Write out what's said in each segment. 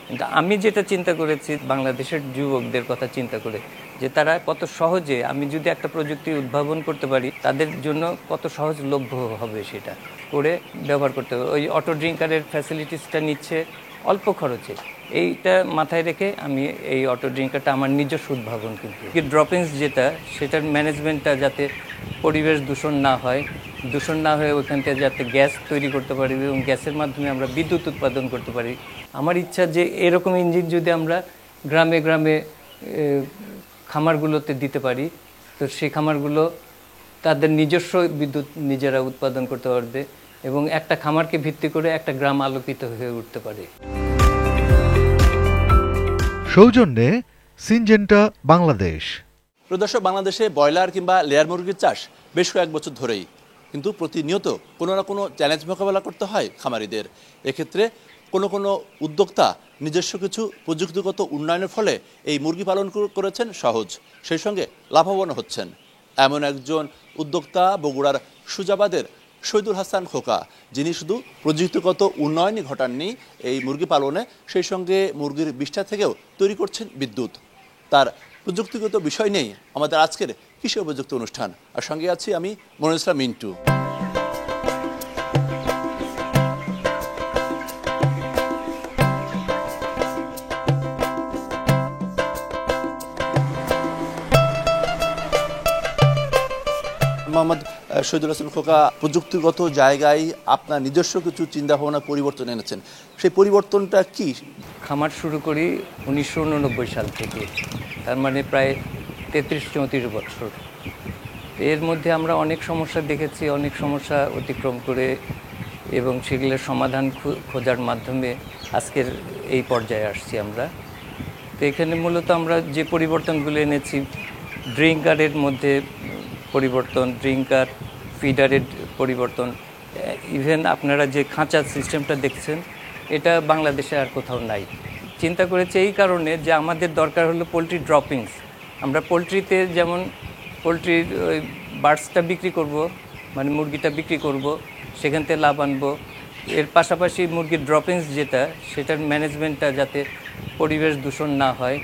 কিন্তু আমি যেটা চিন্তা করেছি বাংলাদেশের যুবকদের কথা চিন্তা করে, যে তারা কত সহজে, আমি যদি একটা প্রযুক্তি উদ্ভাবন করতে পারি তাদের জন্য কত সহজলভ্য হবে সেটা করে ব্যবহার করতে হবে। ওই অটো ড্রিঙ্কারের ফ্যাসিলিটিসটা নিচ্ছে অল্প খরচে, এইটা মাথায় রেখে আমি এই অটো ড্রিঙ্কারটা আমার নিজস্ব উদ্ভাবন। কিন্তু ড্রপিংস যেটা, সেটার ম্যানেজমেন্টটা যাতে পরিবেশ দূষণ না হয়, ওইখান থেকে যাতে গ্যাস তৈরি করতে পারি এবং গ্যাসের মাধ্যমে আমরা বিদ্যুৎ উৎপাদন করতে পারি। আমার ইচ্ছা যে এরকম ইঞ্জিন যদি আমরা গ্রামে গ্রামে খামারগুলোতে দিতে পারি, তো সেই খামারগুলো তাদের নিজস্ব বিদ্যুৎ নিজেরা উৎপাদন করতে পারবে এবং একটা খামারকে ভিত্তি করে একটা গ্রাম আলোকিত হয়ে উঠতে পারে। সৌজন্যে সিনজেন্টা বাংলাদেশ। প্রদর্শক, বাংলাদেশে ব্রয়লার কিংবা লেয়ার মুরগির চাষ বেশ কয়েক বছর ধরেই, কিন্তু প্রতিনিয়ত কোনো না কোনো চ্যালেঞ্জ মোকাবেলা করতে হয় খামারিদের। এক্ষেত্রে কোনো উদ্যোক্তা নিজস্ব কিছু প্রযুক্তিগত উন্নয়নের ফলে এই মুরগি পালন করেছেন সহজ, সেই সঙ্গে লাভবান হচ্ছেন। এমন একজন উদ্যোক্তা বগুড়ার সুজাবাদের শহীদুল হাসান খোকা, যিনি শুধু প্রযুক্তিগত উন্নয়নই ঘটাননি এই মুরগি পালনে, সেই সঙ্গে মুরগির বিষ্ঠা থেকেও তৈরি করছেন বিদ্যুৎ। তার প্রযুক্তিগত বিষয় নেই আমাদের আজকের কৃষি উপযুক্ত অনুষ্ঠান। আর সঙ্গে আছি আমি মনিরুল ইসলাম মিন্টু। মোহাম্মদ শহীদুল হাসান খোকা, প্রযুক্তিগত জায়গায় আপনার নিজস্ব কিছু চিন্তাভাবনা পরিবর্তন এনেছেন, সেই পরিবর্তনটা কি? খামার শুরু করি 1989 সাল থেকে, তার মানে প্রায় 33-34 বছর। এর মধ্যে আমরা অনেক সমস্যা দেখেছি, অনেক সমস্যা অতিক্রম করে এবং সেগুলোর সমাধান খোঁজার মাধ্যমে আজকের এই পর্যায়ে আসছি আমরা। তো এখানে মূলত আমরা যে পরিবর্তনগুলো এনেছি, ড্রিঙ্কারের মধ্যে পরিবর্তন, ড্রিঙ্কার ফিডারের পরিবর্তন, ইভেন আপনারা যে খাঁচা সিস্টেমটা দেখছেন এটা বাংলাদেশে আর কোথাও নাই। চিন্তা করেছে এই কারণে যে আমাদের দরকার হলো পোলট্রি ড্রপিংস। আমরা পোলট্রিতে যেমন পোলট্রির ওই বার্ডসটা বিক্রি করব, মানে মুরগিটা বিক্রি করব, সেখান থেকে লাভ আনবো। এর পাশাপাশি মুরগির ড্রপিংস যেটা, সেটার ম্যানেজমেন্টটা যাতে পরিবেশ দূষণ না হয়,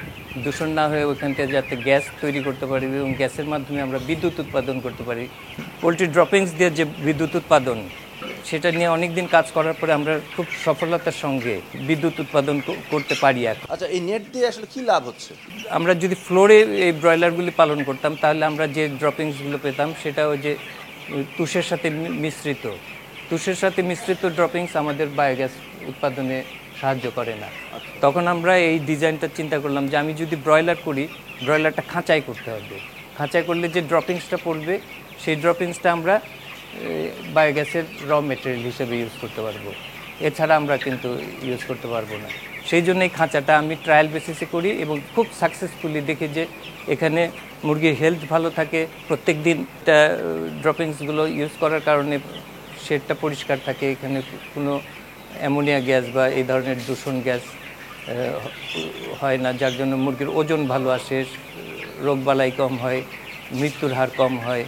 ওইখান থেকে যাতে গ্যাস তৈরি করতে পারি এবং গ্যাসের মাধ্যমে আমরা বিদ্যুৎ উৎপাদন করতে পারি। পোলট্রি ড্রপিংস দিয়ে যে বিদ্যুৎ উৎপাদন, সেটা নিয়ে অনেক দিন কাজ করার পরে আমরা খুব সফলতার সঙ্গে বিদ্যুৎ উৎপাদন করতে পারি এখন। আচ্ছা, এই নেট দিয়ে আসলে কি লাভ হচ্ছে? আমরা যদি ফ্লোরে এই ব্রয়লারগুলি পালন করতাম তাহলে আমরা যে ড্রপিংসগুলো পেতাম সেটা ওই যে তুষের সাথে মিশ্রিত ড্রপিংস আমাদের বায়োগ্যাস উৎপাদনে সাহায্য করে না। তখন আমরা এই ডিজাইনটা চিন্তা করলাম যে আমি যদি ব্রয়লার করি, ব্রয়লারটা খাঁচাই করতে হবে। খাঁচাই করলে যে ড্রপিংসটা পড়বে সেই ড্রপিংসটা আমরা বায়োগ্যাসের র মেটেরিয়াল হিসেবে ইউজ করতে পারবো, এছাড়া আমরা কিন্তু ইউজ করতে পারবো না। সেই জন্য এই খাঁচাটা আমি ট্রায়াল বেসিসে করি এবং খুব সাকসেসফুলি দেখি যে এখানে মুরগির হেলথ ভালো থাকে। প্রত্যেক দিন ড্রপিংসগুলো ইউজ করার কারণে শেডটা পরিষ্কার থাকে, এখানে কোনো অ্যামোনিয়া গ্যাস বা এই ধরনের দূষণ গ্যাস হয় না, যার জন্য মুরগির ওজন ভালো আসে, রোগবালাই কম হয়, মৃত্যুর হার কম হয়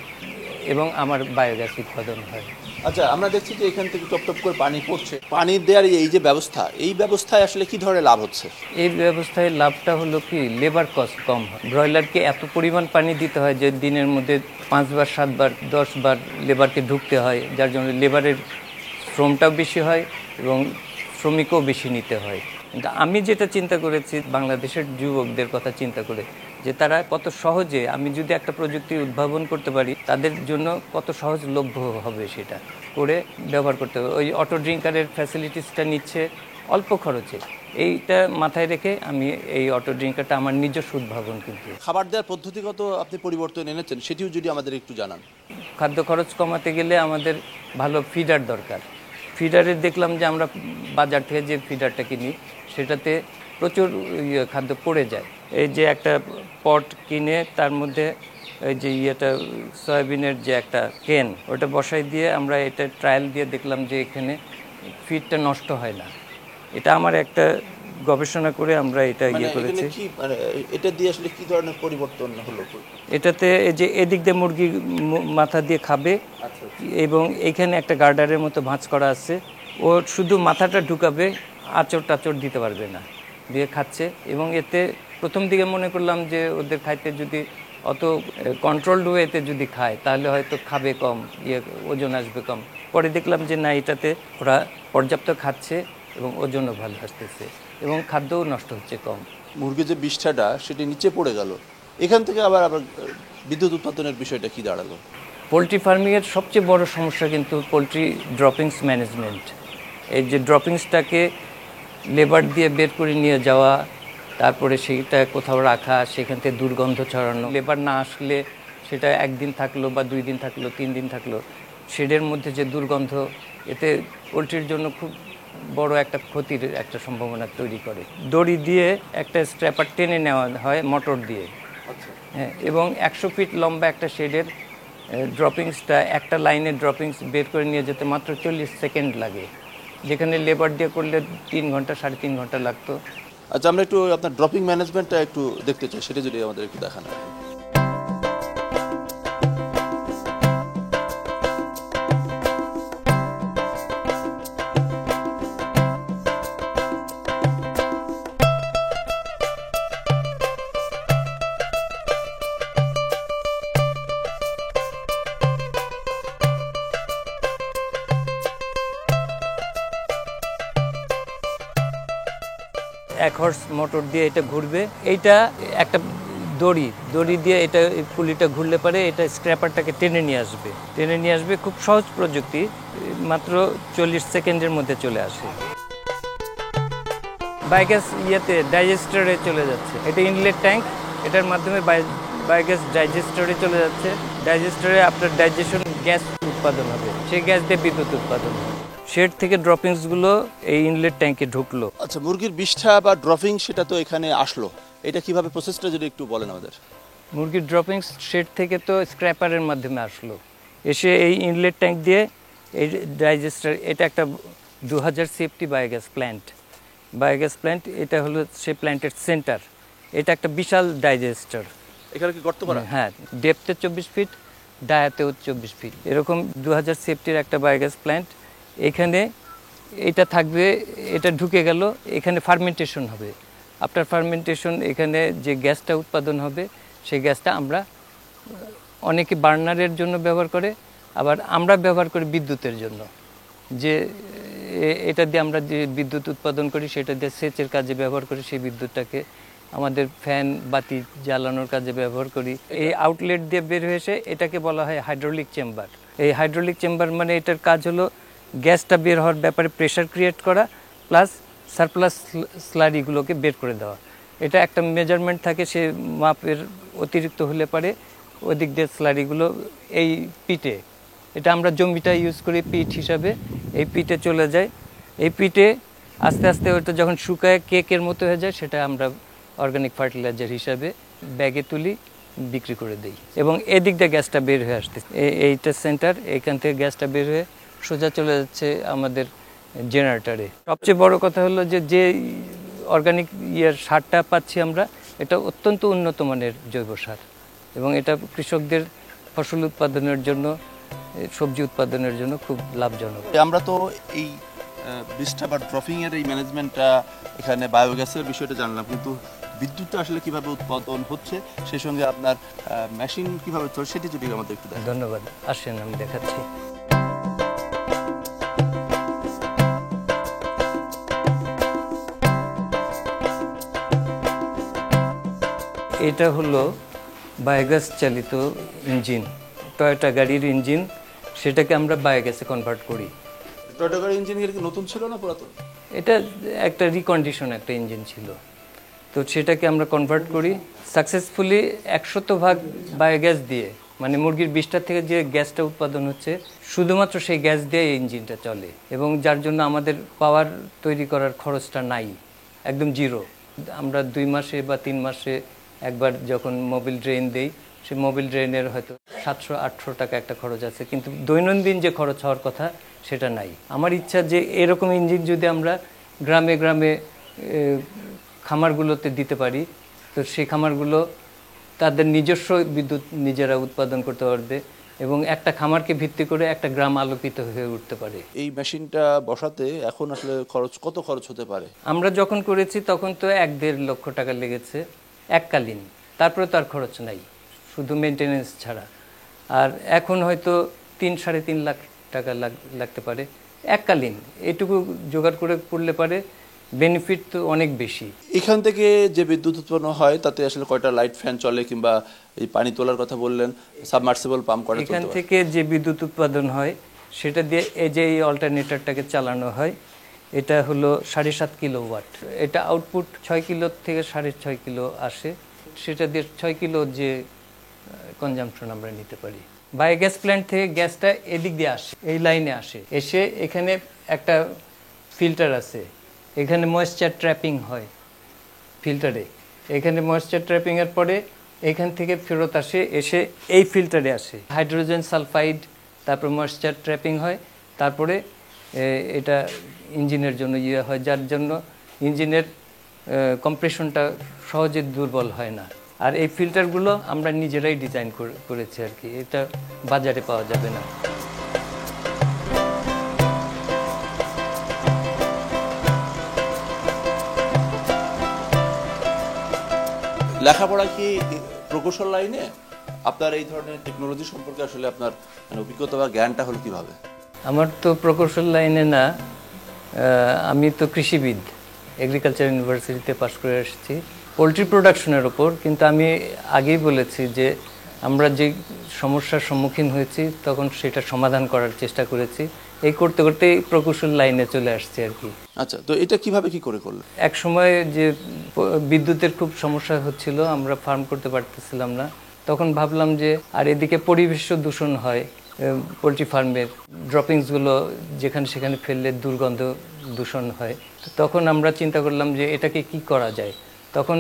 এবং আমার বায়োগ্যাস উৎপাদন হয়। আচ্ছা, আমরা দেখছি যে এখান থেকে টপ টপ করে পানি পড়ছে, পানি দেওয়ার এই যে ব্যবস্থা, এই ব্যবস্থায় আসলে কি ধরনের লাভ হচ্ছে? এই ব্যবস্থায় লাভটা হলো কি, লেবার কস্ট কম হয়। ব্রয়লারকে এত পরিমাণ পানি দিতে হয় যে দিনের মধ্যে 5 বার 7 বার 10 বার লেবারকে ঢুকতে হয়, যার জন্য লেবারের শ্রমটাও বেশি হয় এবং শ্রমিকও বেশি নিতে হয়। কিন্তু আমি যেটা চিন্তা করেছি বাংলাদেশের যুবকদের কথা চিন্তা করে, যে তারা কত সহজে, আমি যদি একটা প্রযুক্তি উদ্ভাবন করতে পারি তাদের জন্য কত সহজলভ্য হবে সেটা করে ব্যবহার করতে হবে। ওই অটো ড্রিঙ্কারের ফ্যাসিলিটিসটা নিচ্ছে অল্প খরচে, এইটা মাথায় রেখে আমি এই অটো ড্রিঙ্কারটা আমার নিজস্ব উদ্ভাবন। কিন্তু খাবার দেওয়ার পদ্ধতিগত আপনি পরিবর্তন এনেছেন, সেটিও যদি আমাদের একটু জানান। খাদ্য খরচ কমাতে গেলে আমাদের ভালো ফিডার দরকার। ফিডারের দেখলাম যে আমরা বাজার থেকে যে ফিডারটা কিনি সেটাতে প্রচুর খাদ্য পড়ে যায়। এই যে একটা পট কিনে তার মধ্যে এই যে সয়াবিনের যে একটা কেন, ওটা বসাই দিয়ে আমরা এটা ট্রায়াল দিয়ে দেখলাম যে এখানে ফিডটা নষ্ট হয় না। এটা আমার একটা গবেষণা করে আমরা এটা করেছি। এটা দিয়ে আসলে কি ধরনের পরিবর্তন হলো? এটাতে এই যে এদিক দিয়ে মুরগি মাথা দিয়ে খাবে এবং এখানে একটা গার্ডারের মতো ভাঁজ করা আছে, ও শুধু মাথাটা ঢুকাবে, আঁচড় টাচড় দিতে পারবে না। দিয়ে খাচ্ছে। এবং এতে প্রথম দিকে মনে করলাম যে ওদের খাইতে যদি অত কন্ট্রোলড ওয়েতে যদি খায় তাহলে হয়তো খাবে কম, ওজন আসবে কম। পরে দেখলাম যে না, এটাতে ওরা পর্যাপ্ত খাচ্ছে এবং ওজনও ভালো আসতেছে এবং খাদ্যও নষ্ট হচ্ছে কম। মুরগির যে বিষ্ঠাটা সেটি নিচে পড়ে গেল, এখান থেকে আবার বিদ্যুৎ উৎপাদনের বিষয়টা কি দাঁড়ালো? পোলট্রি ফার্মিংয়ের সবচেয়ে বড় সমস্যা কিন্তু পোলট্রি ড্রপিংস ম্যানেজমেন্ট। এই যে ড্রপিংসটাকে লেবার দিয়ে বের করে নিয়ে যাওয়া, তারপরে সেইটা কোথাও রাখা, সেখান থেকে দুর্গন্ধ ছড়ানো, লেবার না আসলে সেটা একদিন থাকলো বা 2 দিন থাকলো 3 দিন থাকলো, শেডের মধ্যে যে দুর্গন্ধ, এতে পোলট্রির জন্য খুব বড় একটা ক্ষতির একটা সম্ভাবনা তৈরি করে। দড়ি দিয়ে একটা স্ট্র্যাপার টেনে নেওয়া হয় মোটর দিয়ে, হ্যাঁ, এবং 100 ফিট লম্বা একটা শেডের ড্রপিংসটা, একটা লাইনের ড্রপিংস বের করে নিয়ে যেতে মাত্র 40 সেকেন্ড লাগে, যেখানে লেবার দিয়ে করলে 3 ঘন্টা 3.5 ঘন্টা লাগতো। আচ্ছা, আমরা একটু আপনার ড্রপিং ম্যানেজমেন্টটা একটু দেখতে চাই, সেটা যদি আমাদের একটু দেখান। এক হর্স মোটর দিয়ে এটা ঘুরবে, এইটা একটা দড়ি দিয়ে এটা পুলিটা ঘুরলে পারে এটা স্ক্র্যাপারটাকে টেনে নিয়ে আসবে। খুব সহজ প্রযুক্তি, মাত্র 40 সেকেন্ডের মধ্যে চলে আসে। বায়োগ্যাস ডাইজেস্টারে চলে যাচ্ছে। এটা ইনলেট ট্যাঙ্ক, এটার মাধ্যমে বায়োগ্যাস ডাইজেস্টারে চলে যাচ্ছে। ডাইজেস্টারে আপনার ডাইজেশন গ্যাস উৎপাদন হবে, সেই গ্যাস দিয়ে বিদ্যুৎ উৎপাদন হবে। শেড থেকে ড্রপিংসগুলো এই ইনলেট ট্যাঙ্কে ঢুকলো। আচ্ছা, মুরগির বিষ্ঠা বা ড্রপিং সেটা তো এখানে আসলো, এটা কিভাবে প্রসেসটা যদি একটু বলেন আমাদের। মুরগির ড্রপিংস শেড থেকে তো স্ক্র্যাপারের মাধ্যমে আসলো, এসে এই ইনলেট ট্যাঙ্ক দিয়ে এই ডাইজেস্টার, এটা একটা 2000 সেফটি বায়োগ্যাস প্ল্যান্ট। এটা হলো সেই প্ল্যান্টের সেন্টার। এটা একটা বিশাল ডাইজেস্টার। এখানে কি গর্ত করা? হ্যাঁ, ডেপথে 24 ফিট, ডায়াতেও 24 ফিট, এরকম 2000 সেফটির একটা বায়োগ্যাস প্ল্যান্ট। এখানে এটা থাকবে, এটা ঢুকে গেল, এখানে ফার্মেন্টেশন হবে। আফটার ফার্মেন্টেশন এখানে যে গ্যাসটা উৎপাদন হবে, সেই গ্যাসটা আমরা অনেকে বার্নারের জন্য ব্যবহার করে, আবার আমরা ব্যবহার করি বিদ্যুতের জন্য। যে এটা দিয়ে আমরা যে বিদ্যুৎ উৎপাদন করি সেটা দিয়ে সেচের কাজে ব্যবহার করি, সেই বিদ্যুৎটাকে আমাদের ফ্যান বাতি জ্বালানোর কাজে ব্যবহার করি। এই আউটলেট দিয়ে বের হয়ে এসে এটাকে বলা হয় হাইড্রোলিক চেম্বার। এই হাইড্রোলিক চেম্বার মানে এটার কাজ হলো গ্যাসটা বের হওয়ার ব্যাপারে প্রেশার ক্রিয়েট করা, প্লাস সারপ্লাস স্লারিগুলোকে বের করে দেওয়া। এটা একটা মেজারমেন্ট থাকে, সে মাপের অতিরিক্ত হলে পারে ওদিক দিয়ে স্লারিগুলো এই পিটে, এটা আমরা জমিটা ইউজ করি পিট হিসাবে, এই পিটে চলে যায়। এই পিটে আস্তে আস্তে ওটা যখন শুকায় কেকের মতো হয়ে যায়, সেটা আমরা অর্গানিক ফার্টিলাইজার হিসাবে ব্যাগে তুলি, বিক্রি করে দিই। এবং এদিক দিয়ে গ্যাসটা বের হয়ে আসছে, এইটা সেন্টার, এইখান থেকে গ্যাসটা বের হয়ে সোজা চলে যাচ্ছে আমাদের জেনারেটরে। সবচেয়ে বড় কথা হলো যে অর্গানিক সারটা পাচ্ছি আমরা, এটা অত্যন্ত উন্নত মানের জৈব সার, এবং এটা কৃষকদের ফসল উৎপাদনের জন্য, সবজি উৎপাদনের জন্য খুব লাভজনক। আমরা তো এই বিষ্ঠা বা ড্রপিং এর এই ম্যানেজমেন্টটা, এখানে বায়োগ্যাসের বিষয়টা জানলাম, কিন্তু বিদ্যুৎটা আসলে কিভাবে উৎপাদন হচ্ছে, সেই সঙ্গে আপনার মেশিন কিভাবে চলছে, সেটি যদি আমাদের একটু দেখান। ধন্যবাদ, আসেন আমি দেখাচ্ছি। এটা হলো বায়োগ্যাস চালিত ইঞ্জিন, টয়োটা গাড়ির ইঞ্জিন, সেটাকে আমরা বায়োগ্যাসে কনভার্ট করি। টয়োটা গাড়ির ইঞ্জিন কি নতুন ছিল না পুরাতন? এটা একটা রিকন্ডিশন একটা ইঞ্জিন ছিল, তো সেটাকে আমরা কনভার্ট করি সাকসেসফুলি 100% বায়োগ্যাস দিয়ে। মানে মুরগির বিষ্ঠা থেকে যে গ্যাসটা উৎপাদন হচ্ছে, শুধুমাত্র সেই গ্যাস দিয়ে এই ইঞ্জিনটা চলে, এবং যার জন্য আমাদের পাওয়ার তৈরি করার খরচটা নাই, একদম জিরো। আমরা 2 মাসে বা 3 মাসে একবার যখন মোবিল ড্রেন দেই, সেই মোবিল ড্রেনের হয়তো 700-800 টাকা একটা খরচ আছে, কিন্তু দৈনন্দিন যে খরচ হওয়ার কথা সেটা নাই। আমার ইচ্ছা যে এরকম ইঞ্জিন যদি আমরা গ্রামে গ্রামে খামারগুলোতে দিতে পারি, তো সেই খামারগুলো তাদের নিজস্ব বিদ্যুৎ নিজেরা উৎপাদন করতে পারবে, এবং একটা খামারকে ভিত্তি করে একটা গ্রাম আলোকিত হয়ে উঠতে পারে। এই মেশিনটা বসাতে এখন আসলে কত খরচ হতে পারে? আমরা যখন করেছি তখন তো 1-1.5 লক্ষ টাকা লেগেছে এককালীন, তারপরে তো আর খরচ নাই, শুধু মেনটেনেন্স ছাড়া। আর এখন হয়তো 3-3.5 লাখ টাকা লাগতে পারে এককালীন। এটুকু জোগাড় করে করলে পারে বেনিফিট তো অনেক বেশি। এখান থেকে যে বিদ্যুৎ উৎপন্ন হয় তাতে আসলে কয়টা লাইট ফ্যান চলে, কিংবা এই পানি তোলার কথা বললেন, সাবমার্সিবল পাম্প করে এখান থেকে যে বিদ্যুৎ উৎপাদন হয় সেটা দিয়ে এই যে এই অল্টারনেটরটাকে চালানো হয়, এটা হলো 7.5 কিলোওয়াট। এটা আউটপুট 6 কিলো থেকে 6.5 কিলো আসে, সেটা দিয়ে 6 কিলো যে কনজাম্পশন আমরা নিতে পারি। বায়োগ্যাস প্ল্যান্ট থেকে গ্যাসটা এদিক দিয়ে আসে, এই লাইনে আসে, এসে এখানে একটা ফিল্টার আছে, এখানে ময়েশ্চার ট্র্যাপিং হয় ফিল্টারে। এখানে ময়েশ্চার ট্র্যাপিংয়ের পরে এখান থেকে ফেরত আসে, এসে এই ফিল্টারে আসে, হাইড্রোজেন সালফাইড, তারপর ময়েশ্চার ট্র্যাপিং হয়, তারপরে এটা ইঞ্জিনের জন্য হয়, যার জন্য ইঞ্জিনের কম্প্রেশনটা সহজে দুর্বল হয় না। আর এই ফিল্টারগুলো আমরা নিজেরাই ডিজাইন করেছি আর কি, এটা বাজারে পাওয়া যাবে না। লেখাপড়া কি প্রকৌশল লাইনে? আপনার এই ধরনের টেকনোলজি সম্পর্কে আসলে আপনার অভিজ্ঞতা বা জ্ঞানটা হলো কিভাবে? আমার তো প্রকৌশল লাইনে না, আমি তো কৃষিবিদ, এগ্রিকালচার ইউনিভার্সিটিতে পাশ করে এসেছি পোলট্রি প্রোডাকশনের ওপর। কিন্তু আমি আগেই বলেছি যে আমরা যে সমস্যার সম্মুখীন হয়েছি তখন সেটা সমাধান করার চেষ্টা করেছি, এই করতে করতেই প্রকৌশল লাইনে চলে আসছে আর কি। আচ্ছা, তো এটা কিভাবে কি করে করলেন? এক সময় যে বিদ্যুতের খুব সমস্যা হচ্ছিল, আমরা ফার্ম করতে পারতেছিলাম না, তখন ভাবলাম যে আর এদিকে পরিবেশ দূষণ হয়, পোলট্রি ফার্মের ড্রপিংসগুলো যেখানে সেখানে ফেললে দুর্গন্ধ দূষণ হয়। তখন আমরা চিন্তা করলাম যে এটাকে কি করা যায়। তখন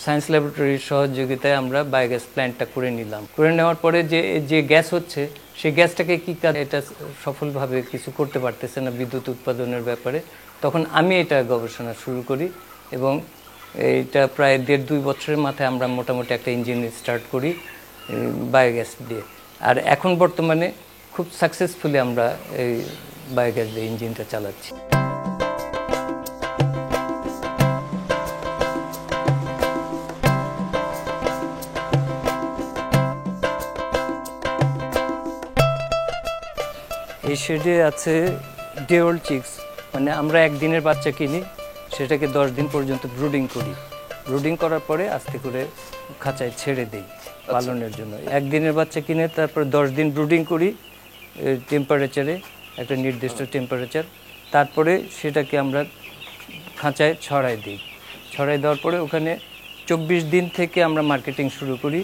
সায়েন্স ল্যাবরেটরির সহযোগিতায় আমরা বায়োগ্যাস প্ল্যান্টটা করে নিলাম। করে নেওয়ার পরে যে গ্যাস হচ্ছে সেই গ্যাসটাকে কী কাজ, এটা সফলভাবে কিছু করতে পারতেছে না বিদ্যুৎ উৎপাদনের ব্যাপারে। তখন আমি এটা গবেষণা শুরু করি এবং এইটা প্রায় 1.5-2 বছরের মাথায় আমরা মোটামুটি একটা ইঞ্জিন স্টার্ট করি বায়োগ্যাস দিয়ে। আর এখন বর্তমানে খুব সাকসেসফুলি আমরা এই বায়োগ্যাস দিয়ে ইঞ্জিনটা চালাচ্ছি। এই শেডে আছে ডে ওল্ড চিক্স, মানে আমরা একদিনের বাচ্চা কিনি, সেটাকে 10 দিন পর্যন্ত ব্রুডিং করি। ব্রুডিং করার পরে আস্তে করে খাঁচায় ছেড়ে দিই পালনের জন্য। একদিনের বাচ্চা কিনে তারপর 10 দিন ব্রুডিং করি টেম্পারেচারে, একটা নির্দিষ্ট টেম্পারেচার, তারপরে সেটাকে আমরা খাঁচায় ছড়াই দিই। ছড়াই দেওয়ার পরে ওখানে 24 দিন থেকে আমরা মার্কেটিং শুরু করি।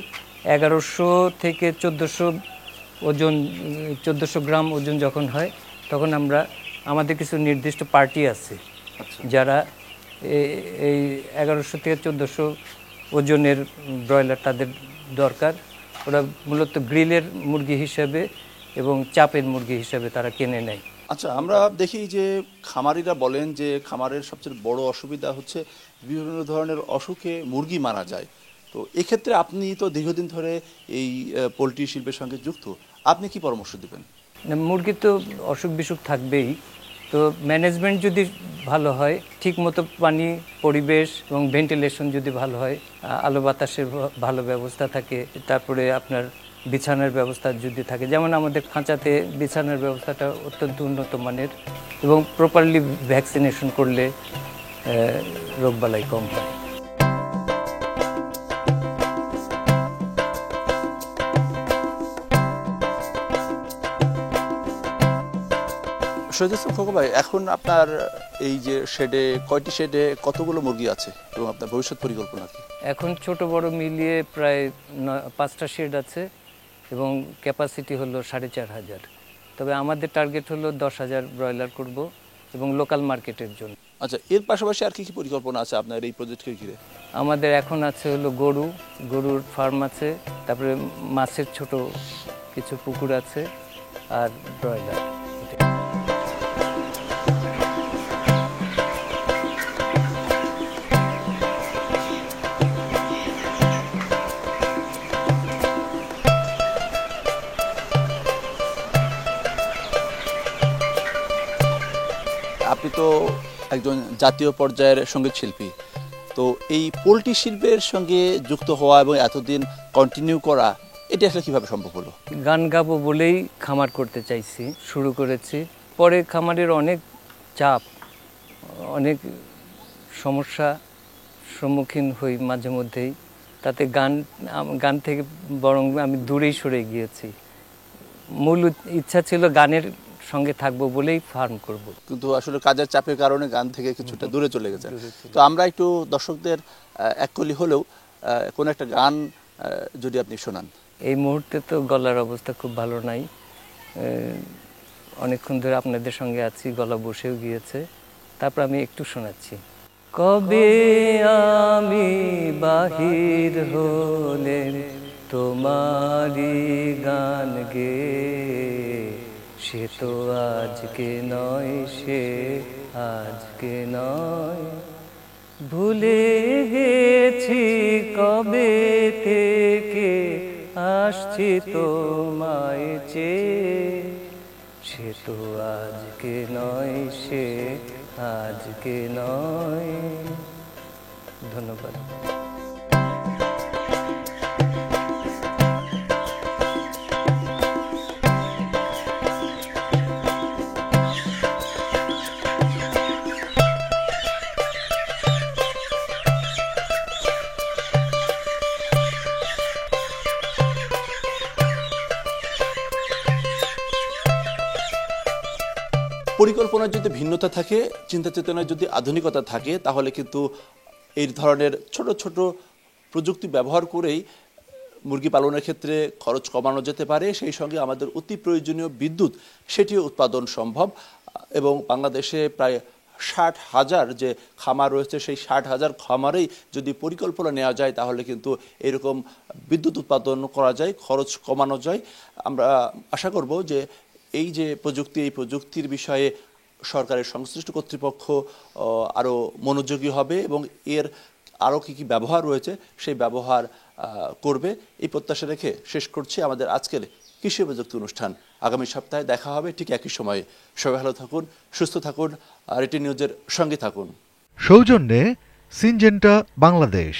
1100 থেকে 1400 গ্রাম ওজন যখন হয় তখন আমরা, আমাদের কিছু নির্দিষ্ট পার্টি আছে যারা এই 1100 থেকে 1400 ওজনের ব্রয়লার তাদের দরকার, ওরা মূলত গ্রিলের মুরগি হিসাবে এবং চাপের মুরগি হিসাবে তারা কিনে নেয়। আচ্ছা, আমরা দেখি যে খামারিরা বলেন যে খামারের সবচেয়ে বড় অসুবিধা হচ্ছে বিভিন্ন ধরনের অসুখে মুরগি মারা যায়। তো এক্ষেত্রে আপনি তো দীর্ঘদিন ধরে এই পোলট্রি শিল্পের সঙ্গে যুক্ত, আপনি কি পরামর্শ দেবেন? মুরগি তো অসুখ বিসুখ থাকবেই, তো ম্যানেজমেন্ট যদি ভালো হয়, ঠিক মতো পানি, পরিবেশ এবং ভেন্টিলেশন যদি ভালো হয়, আলো বাতাসের ভালো ব্যবস্থা থাকে, তারপরে আপনার বিছানার ব্যবস্থা যদি থাকে, যেমন আমাদের খাঁচাতে বিছানার ব্যবস্থাটা অত্যন্ত উন্নত মানের, এবং প্রপারলি ভ্যাকসিনেশন করলে রোগবালাই কম হয়। শহীদ ইসলাম খোকা ভাই, এখন আপনার এই যে শেডে, কয়টি শেডে কতগুলো মুরগি আছে এবং আপনার ভবিষ্যৎ পরিকল্পনা কি? এখন ছোট বড় মিলিয়ে প্রায় 5টা শেড আছে এবং ক্যাপাসিটি হলো 4500। তবে আমাদের টার্গেট হলো 10,000 ব্রয়লার করব এবং লোকাল মার্কেটের জন্য। আচ্ছা, এর পাশাপাশি আর কি কি পরিকল্পনা আছে আপনার এই প্রজেক্টকে ঘিরে? আমাদের এখন আছে হলো গরুর ফার্ম আছে, তারপরে মাছের ছোট কিছু পুকুর আছে, আর ব্রয়লার। তো একজন জাতীয় পর্যায়ের সঙ্গীত শিল্পী, তো এই পোলট্রি শিল্পের সঙ্গে যুক্ত হওয়া এবং এতদিন কন্টিনিউ করা, এটা আসলে কীভাবে সম্ভব হলো? গান গাবো বলেই খামার করতে চাইছি, শুরু করেছি। পরে খামারের অনেক চাপ, অনেক সমস্যা সম্মুখীন হই মাঝে মধ্যেই। তাতে গান থেকে বরং আমি দূরেই সরে গিয়েছি। মূল ইচ্ছা ছিল গানের সঙ্গে থাকবো বলেই ফার্ম করব। কিন্তু আসলে কাজের চাপের কারণে গান থেকে কিছুটা দূরে চলে গেছে। তো আমরা একটু দর্শকদের এক কলি হলেও কোনো একটা গান যদি আপনি শোনান। এই মুহূর্তে তো গলার অবস্থা খুব ভালো নাই, অনেকক্ষণ ধরে আপনাদের সঙ্গে আছি, গলা বসেও গিয়েছে। তারপর আমি একটু শোনাচ্ছি। কবে আমি বাহির হলে তোমারি গান গে, সে তো আজকে নয়, সে আজকে নয়। ভুলে গেছি কবে থেকে আসছি তোমায় চেয়ে, সে তো আজকে নয়, সে আজকে নয়। ধন্যবাদ। পরিকল্পনার যদি ভিন্নতা থাকে, চিন্তা চেতনায় যদি আধুনিকতা থাকে, তাহলে কিন্তু এই ধরনের ছোট ছোট প্রযুক্তি ব্যবহার করেই মুরগি পালনের ক্ষেত্রে খরচ কমানো যেতে পারে। সেই সঙ্গে আমাদের অতি প্রয়োজনীয় বিদ্যুৎ সেটিও উৎপাদন সম্ভব। এবং বাংলাদেশে প্রায় 60,000 যে খামার রয়েছে, সেই 60,000 খামারেই যদি পরিকল্পনা নেওয়া যায়, তাহলে কিন্তু এরকম বিদ্যুৎ উৎপাদন করা যায়, খরচ কমানো যায়। আমরা আশা করব যে এই যে প্রযুক্তি, এই প্রযুক্তির বিষয়ে সরকারের সংশ্লিষ্ট কর্তৃপক্ষ আরও মনোযোগী হবে এবং এর আরও কী কী ব্যবহার রয়েছে সেই ব্যবহার করবে, এই প্রত্যাশা রেখে শেষ করছি আমাদের আজকের কৃষি প্রযুক্তি অনুষ্ঠান। আগামী সপ্তাহে দেখা হবে ঠিক একই সময়ে। সবাই ভালো থাকুন, সুস্থ থাকুন, আর এটি নিউজের সঙ্গে থাকুন। সৌজন্যে সিনজেন্টা বাংলাদেশ।